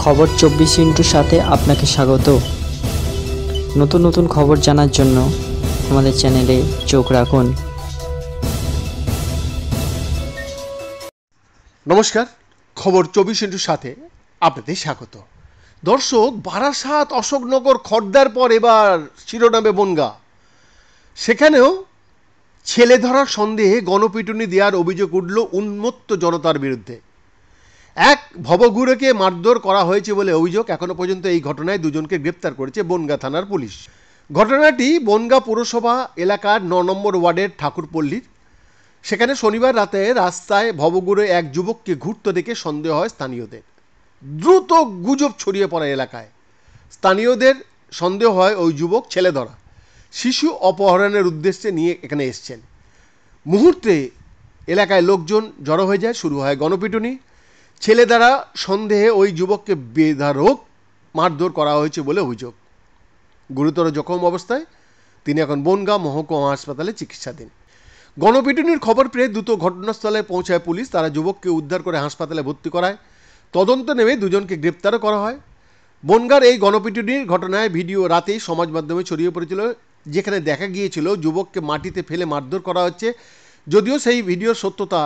খবর 24 সাথে আপনাকে স্বাগত। নতুন নতুন খবর জানার জন্য আমাদের চ্যানেলে চোখ রাখুন। নমস্কার, খবর 24 সাথে আপনাদের স্বাগত। দর্শক, বারাসাত, অশোকনগর, খড়দার পর এবার শিরোনামে বনগাঁ। সেখানেও ছেলে ধরার সন্দেহে গণপিটুনি দেওয়ার অভিযোগ উঠল উন্মত্ত জনতার বিরুদ্ধে। এক ভবঘুরেকে মারধর করা হয়েছে বলে অভিযোগ। এখনো পর্যন্ত এই ঘটনায় দুজনকে গ্রেপ্তার করেছে বনগাঁ থানার পুলিশ। ঘটনাটি বনগাঁ পুরসভা এলাকার ৯ নম্বর ওয়ার্ডের ঠাকুরপল্লীর। সেখানে শনিবার রাতে রাস্তায় ভবঘুরে এক যুবককে ঘুরতে দেখে সন্দেহ হয় স্থানীয়দের। দ্রুত গুজব ছড়িয়ে পড়ে এলাকায়। স্থানীয়দের সন্দেহ হয় ওই যুবক ছেলে ধরা, শিশু অপহরণের উদ্দেশ্যে নিয়ে এখানে এসছেন। মুহূর্তে এলাকায় লোকজন জড়ো হয়ে যায়, শুরু হয় গণপিটুনি। ছেলে দ্বারা সন্দেহে ওই যুবককে বেধড়ক মারধর করা হয়েছে বলে অভিযোগ। গুরুতর জখম অবস্থায় তিনি এখন বনগাঁ মহকুমা হাসপাতালে চিকিৎসাধীন। গণপিটুনির খবর পেয়ে দ্রুত ঘটনাস্থলে পৌঁছায় পুলিশ। তারা যুবককে উদ্ধার করে হাসপাতালে ভর্তি করায়। তদন্ত নেমে দুজনকে গ্রেপ্তারও করা হয়। বনগাঁর এই গণপিটুনির ঘটনায় ভিডিও রাতেই সমাজ মাধ্যমে ছড়িয়ে পড়েছিল, যেখানে দেখা গিয়েছিল যুবককে মাটিতে ফেলে মারধর করা হচ্ছে। যদিও সেই ভিডিওর সত্যতা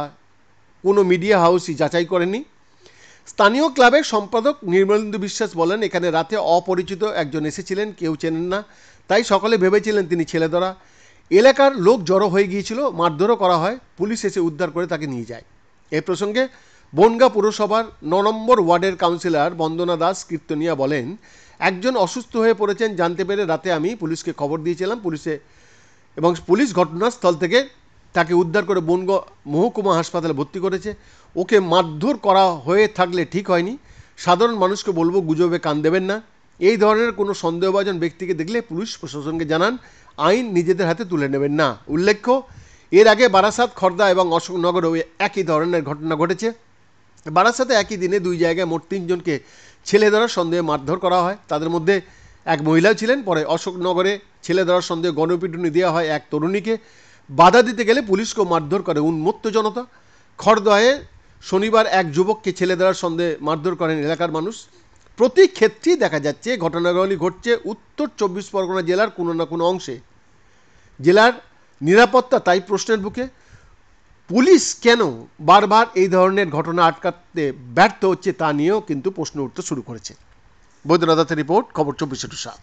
কোনো মিডিয়া হাউসই যাচাই করেনি। স্থানীয় ক্লাবের সম্পাদক নির্মলেন্দু বিশ্বাস বলেন, এখানে রাতে অপরিচিত একজন এসেছিলেন, কেউ চেনেন না, তাই সকলে ভেবেছিলেন তিনি ছেলে ধরা। এলাকার লোক জড়ো হয়ে গিয়েছিল, মারধরও করা হয়। পুলিশ এসে উদ্ধার করে তাকে নিয়ে যায়। এ প্রসঙ্গে বনগাঁ পুরসভার ৯ নম্বর ওয়ার্ডের কাউন্সিলর বন্দনা দাস কীর্তনিয়া বলেন, একজন অসুস্থ হয়ে পড়েছেন জানতে পেরে রাতে আমি পুলিশকে খবর দিয়েছিলাম। পুলিশ ঘটনাস্থল থেকে তাকে উদ্ধার করে বনগাঁ মহকুমা হাসপাতালে ভর্তি করেছে। ওকে মারধর করা হয়ে থাকলে ঠিক হয়নি। সাধারণ মানুষকে বলবো, গুজবে কান দেবেন না। এই ধরনের কোনো সন্দেহভাজন ব্যক্তিকে দেখলে পুলিশ প্রশাসনকে জানান, আইন নিজেদের হাতে তুলে নেবেন না। উল্লেখ্য, এর আগে বারাসাত, খড়দা এবং অশোকনগরেও একই ধরনের ঘটনা ঘটেছে। বারাসাতে একই দিনে দুই জায়গায় মোট 3 জনকে ছেলে ধরার সন্দেহে মারধর করা হয়। তাদের মধ্যে এক মহিলাও ছিলেন। পরে অশোকনগরে ছেলে ধরার সন্দেহে গণপিটুনি দেওয়া হয় এক তরুণীকে। বাধা দিতে গেলে পুলিশকেও মারধর করে উন্মত্ত জনতা। খড়দহে শনিবার এক যুবককে ছেলে ধরার সন্দেহে মারধর করেন এলাকার মানুষ। প্রতি ক্ষেত্রেই দেখা যাচ্ছে ঘটনাগুলি ঘটছে উত্তর 24 পরগনা জেলার কোনো না কোনো অংশে। জেলার নিরাপত্তা তাই প্রশ্নের বুকে। পুলিশ কেন বারবার এই ধরনের ঘটনা আটকাতে ব্যর্থ হচ্ছে তা নিয়েও কিন্তু প্রশ্ন উঠতে শুরু করেছে। বৈদ্যনাথের রিপোর্ট, খবর 24/7।